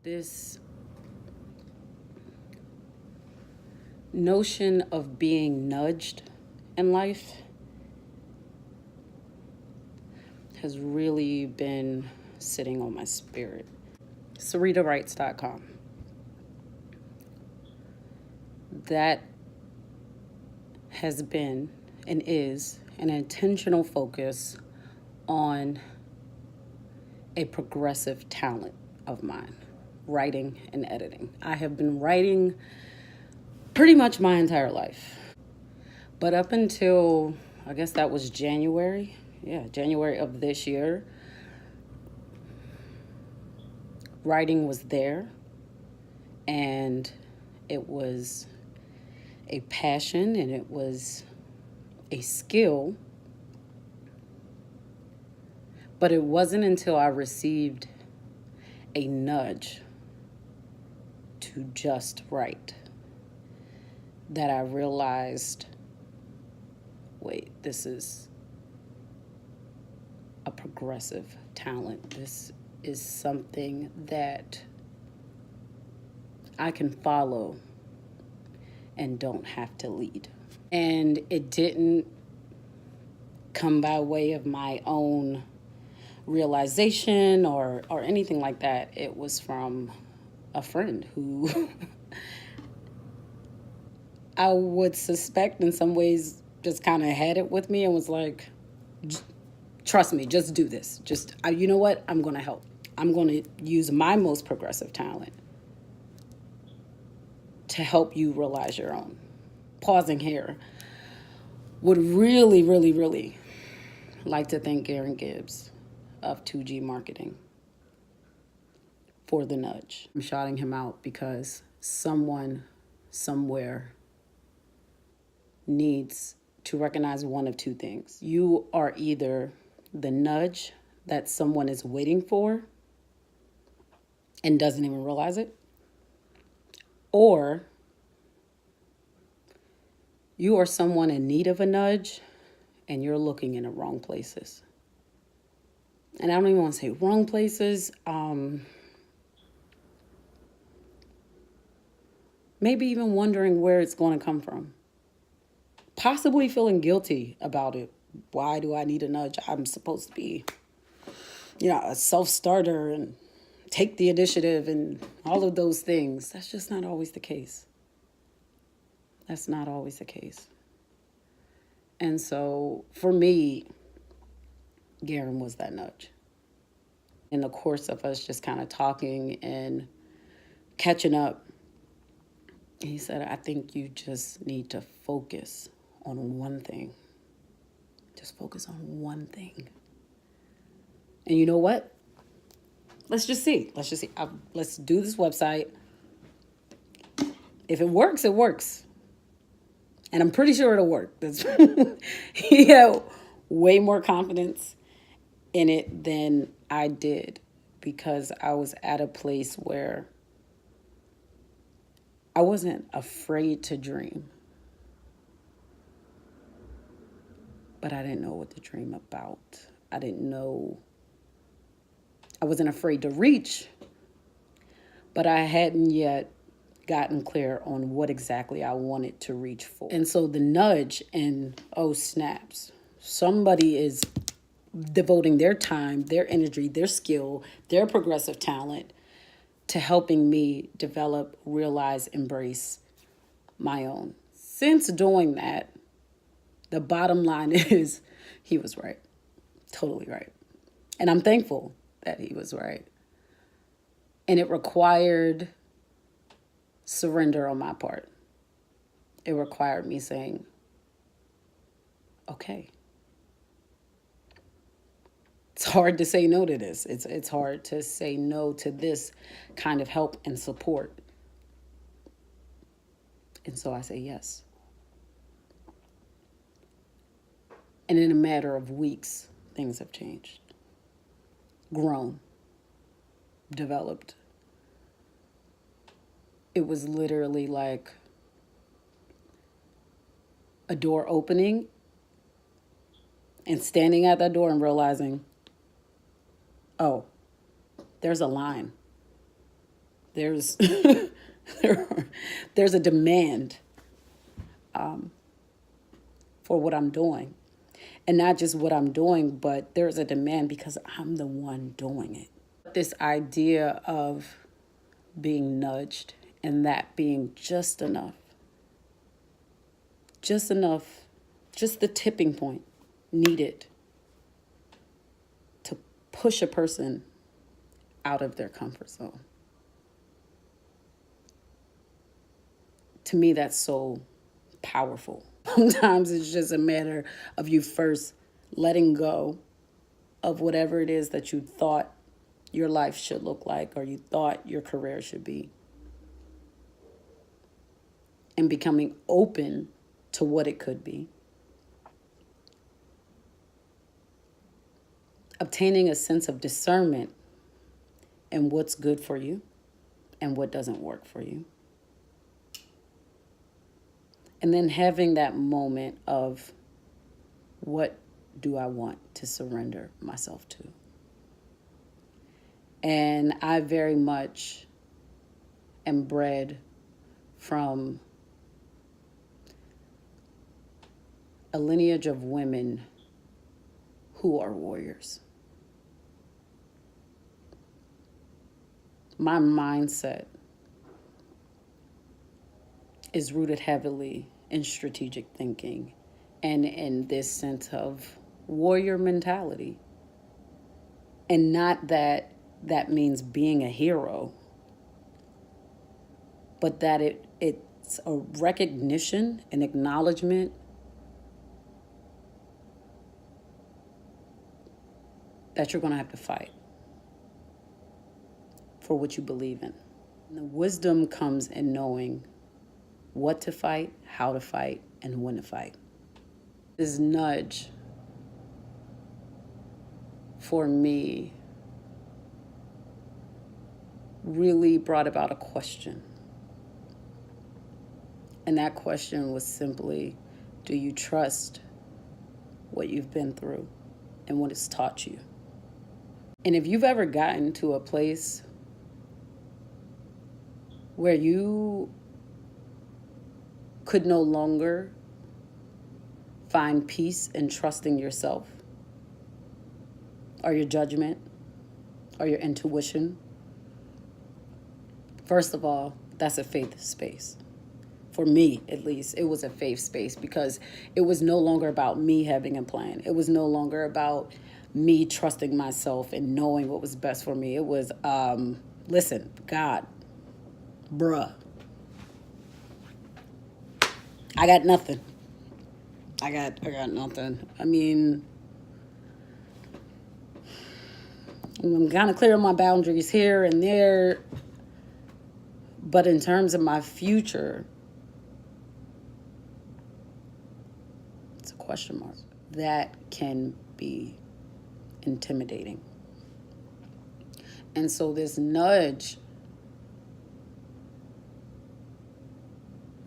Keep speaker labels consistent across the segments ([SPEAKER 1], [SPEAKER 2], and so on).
[SPEAKER 1] This notion of being nudged in life has really been sitting on my spirit. SaritaWrites.com. That has been and is an intentional focus on a progressive talent of mine, writing and editing. I have been writing pretty much my entire life. But up until, I guess that was January, January of this year, writing was there, and it was a passion and it was a skill. But it wasn't until I received a nudge to just write that I realized, wait, this is a progressive talent. This is something that I can follow and don't have to lead. And it didn't come by way of my own realization or anything like that. It was from a friend who I would suspect in some ways just kind of had it with me and was like, trust me, just do this. You know what? I'm going to help. I'm going to use my most progressive talent to help you realize your own. Pausing here, would really, really, really like to thank Garen Gibbs of 2G Marketing for the nudge. I'm shouting him out because someone somewhere needs to recognize one of two things. You are either the nudge that someone is waiting for and doesn't even realize it, or you are someone in need of a nudge and you're looking in the wrong places. And I don't even want to say wrong places. Maybe even wondering where it's going to come from. Possibly feeling guilty about it. Why do I need a nudge? I'm supposed to be, a self-starter and take the initiative and all of those things. That's just not always the case. That's not always the case. And so for me, Garen was that nudge. In the course of us just kind of talking and catching up, he said, I think you just need to focus on one thing. Just focus on one thing. And you know what? Let's just see. Let's do this website. If it works, it works. And I'm pretty sure it'll work. He had way more confidence in it than I did, because I was at a place where I wasn't afraid to dream, but I didn't know what to dream about. I wasn't afraid to reach, but I hadn't yet gotten clear on what exactly I wanted to reach for. And so the nudge, and oh snaps, somebody is devoting their time, their energy, their skill, their progressive talent to helping me develop, realize, embrace my own. Since doing that, the bottom line is he was right. Totally right. And I'm thankful that he was right. And it required surrender on my part. It required me saying, okay. It's hard to say no to this. It's hard to say no to this kind of help and support. And so I say yes. And in a matter of weeks, things have changed, grown, developed. It was literally like a door opening and standing at that door and realizing, oh, there's a line. There's there's a demand for what I'm doing. And not just what I'm doing, but there's a demand because I'm the one doing it. This idea of being nudged and that being just enough, just the tipping point needed to push a person out of their comfort zone. To me, that's so powerful. Sometimes it's just a matter of you first letting go of whatever it is that you thought your life should look like or you thought your career should be, and becoming open to what it could be. Obtaining a sense of discernment in what's good for you and what doesn't work for you. And then having that moment of, what do I want to surrender myself to? And I very much am bred from a lineage of women who are warriors. My mindset is rooted heavily in strategic thinking and in this sense of warrior mentality. And not that that means being a hero, but that it's a recognition, an acknowledgement that you're going to have to fight for what you believe in. And the wisdom comes in knowing what to fight, how to fight, and when to fight. This nudge for me really brought about a question. And that question was simply, do you trust what you've been through and what it's taught you? And if you've ever gotten to a place where you could no longer find peace in trusting yourself or your judgment or your intuition, first of all, that's a faith space. For me, at least, it was a faith space because it was no longer about me having a plan. It was no longer about me trusting myself and knowing what was best for me. It was, listen, God, bruh, I got nothing. I got nothing. I mean, I'm kind of clearing my boundaries here and there. But in terms of my future, it's a question mark. That can be intimidating. And so this nudge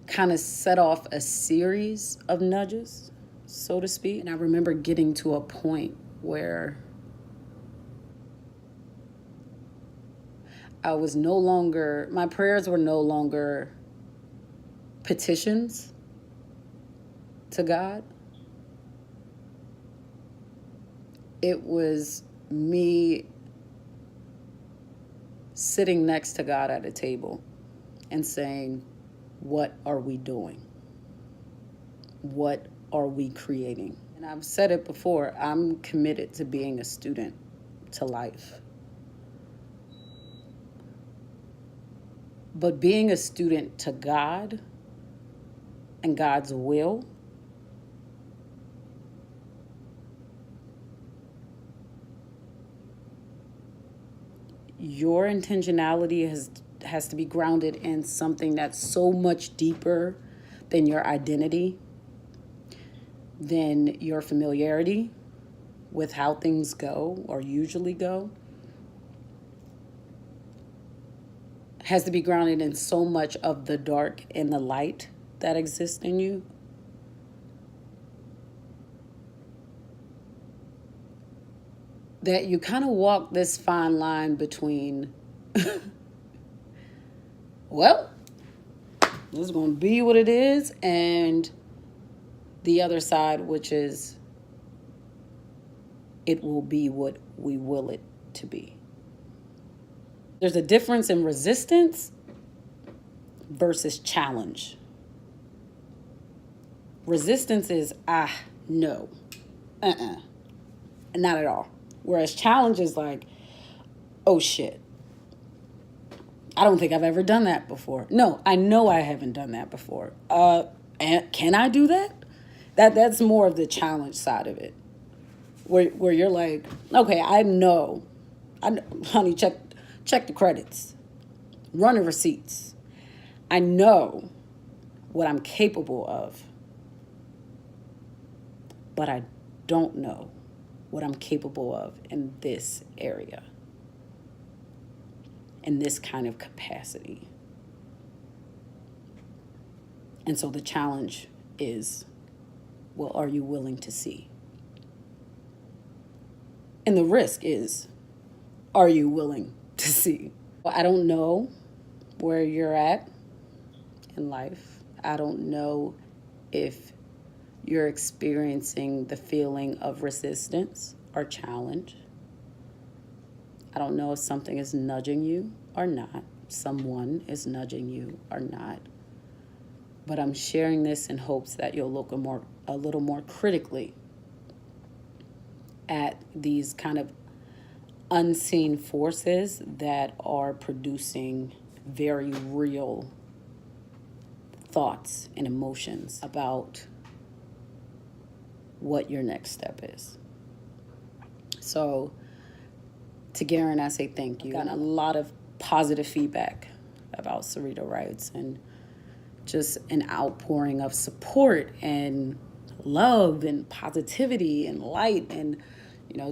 [SPEAKER 1] kind of set off a series of nudges, so to speak. And I remember getting to a point where I was no longer, my prayers were no longer petitions to God. It was me sitting next to God at a table and saying, what are we doing? What are we creating? And I've said it before, I'm committed to being a student to life. But being a student to God and God's will your intentionality has to be grounded in something that's so much deeper than your identity, than your familiarity with how things go or usually go. Has to be grounded in so much of the dark and the light that exists in you. That you kind of walk this fine line between well, this is going to be what it is. And the other side, which is it will be what we will it to be. There's a difference in resistance versus challenge. Resistance is, no, not at all. Whereas challenge is like, oh shit, I don't think I've ever done that before. No, I know I haven't done that before. And can I do that? That's more of the challenge side of it, where you're like, okay, I know, honey, check the credits, run the receipts. I know what I'm capable of, but I don't know what I'm capable of in this area, in this kind of capacity. And so the challenge is, well, are you willing to see? And the risk is, are you willing to see? Well, I don't know where you're at in life. I don't know if you're experiencing the feeling of resistance or challenge. I don't know if something is nudging you or not. Someone is nudging you or not. But I'm sharing this in hopes that you'll look a little more critically at these kind of unseen forces that are producing very real thoughts and emotions about what your next step is. So to Garen, I say thank you. I've gotten a lot of positive feedback about Sarita Writes, and just an outpouring of support and love and positivity and light and,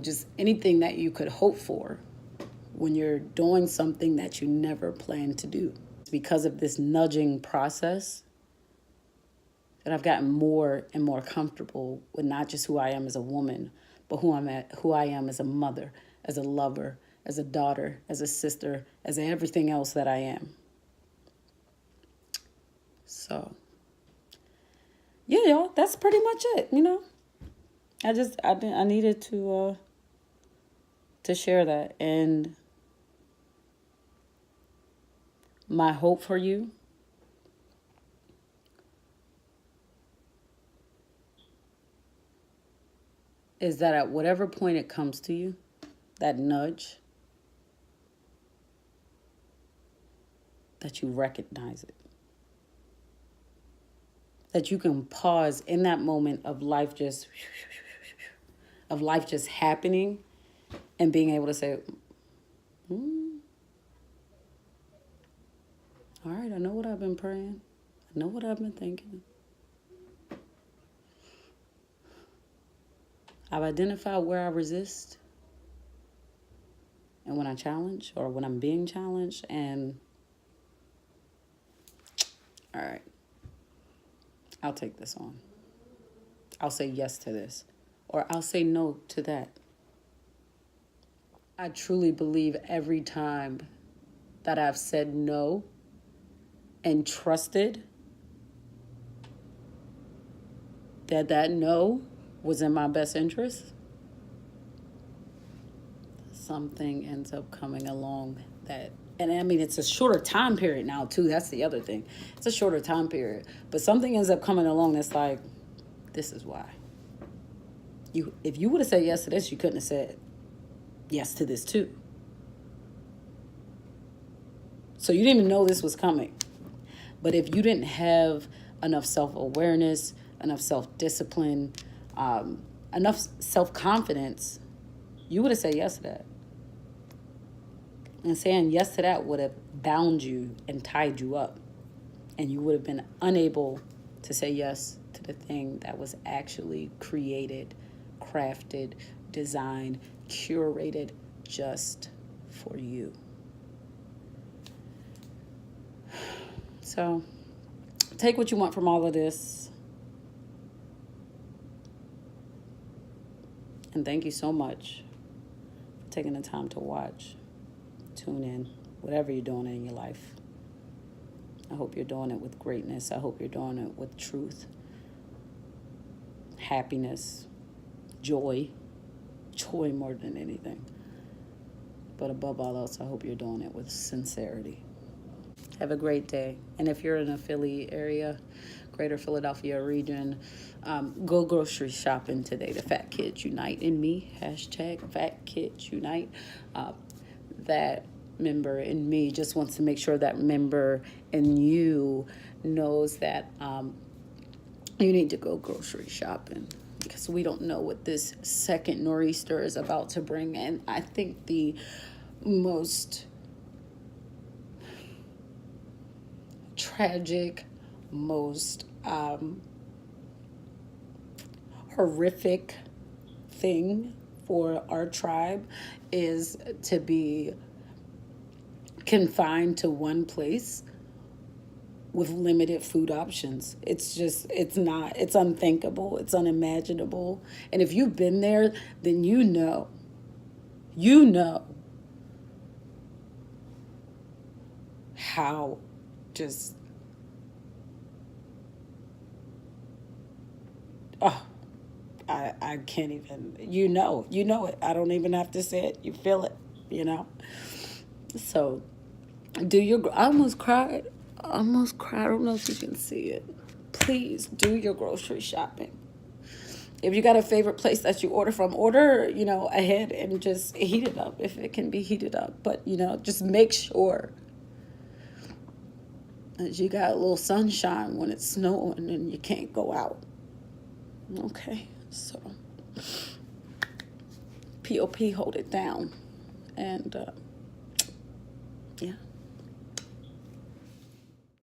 [SPEAKER 1] just anything that you could hope for when you're doing something that you never planned to do. It's because of this nudging process that I've gotten more and more comfortable with not just who I am as a woman, but who I am as a mother, as a lover, as a daughter, as a sister, as everything else that I am. So, yeah, y'all, that's pretty much it, I needed to share that. And my hope for you is that at whatever point it comes to you, that nudge, that you recognize it. That you can pause in that moment of life just happening and being able to say, all right, I know what I've been praying. I know what I've been thinking. I've identified where I resist and when I challenge or when I'm being challenged. And all right, I'll take this on. I'll say yes to this, or I'll say no to that. I truly believe every time that I've said no and trusted that no was in my best interest, something ends up coming along that, and I mean, it's a shorter time period now too. That's the other thing. It's a shorter time period, but something ends up coming along that's like, this is why. If you would have said yes to this, you couldn't have said yes to this too. So you didn't even know this was coming. But if you didn't have enough self-awareness, enough self-discipline, enough self-confidence, you would have said yes to that. And saying yes to that would have bound you and tied you up. And you would have been unable to say yes to the thing that was actually created, crafted, designed, curated just for you. So take what you want from all of this. And thank you so much for taking the time to watch, tune in, whatever you're doing in your life. I hope you're doing it with greatness. I hope you're doing it with truth, happiness, joy, joy more than anything. But above all else, I hope you're doing it with sincerity. Have a great day. And if you're in the Philly area, greater Philadelphia region, go grocery shopping today. The Fat Kids Unite in me. Hashtag Fat Kids Unite. That member in me just wants to make sure that member in you knows that you need to go grocery shopping, because we don't know what this second nor'easter is about to bring in. I think the most tragic, most horrific thing for our tribe is to be confined to one place with limited food options. It's unthinkable, it's unimaginable. And if you've been there, then you know how just, oh, I can't even, you know it. I don't even have to say it. You feel it, you know? So I almost cried. I almost cried. I don't know if you can see it. Please do your grocery shopping. If you got a favorite place that you order from, order, ahead and just heat it up if it can be heated up. But, just make sure that you got a little sunshine when it's snowing and you can't go out. Okay, so POP, hold it down. And, yeah.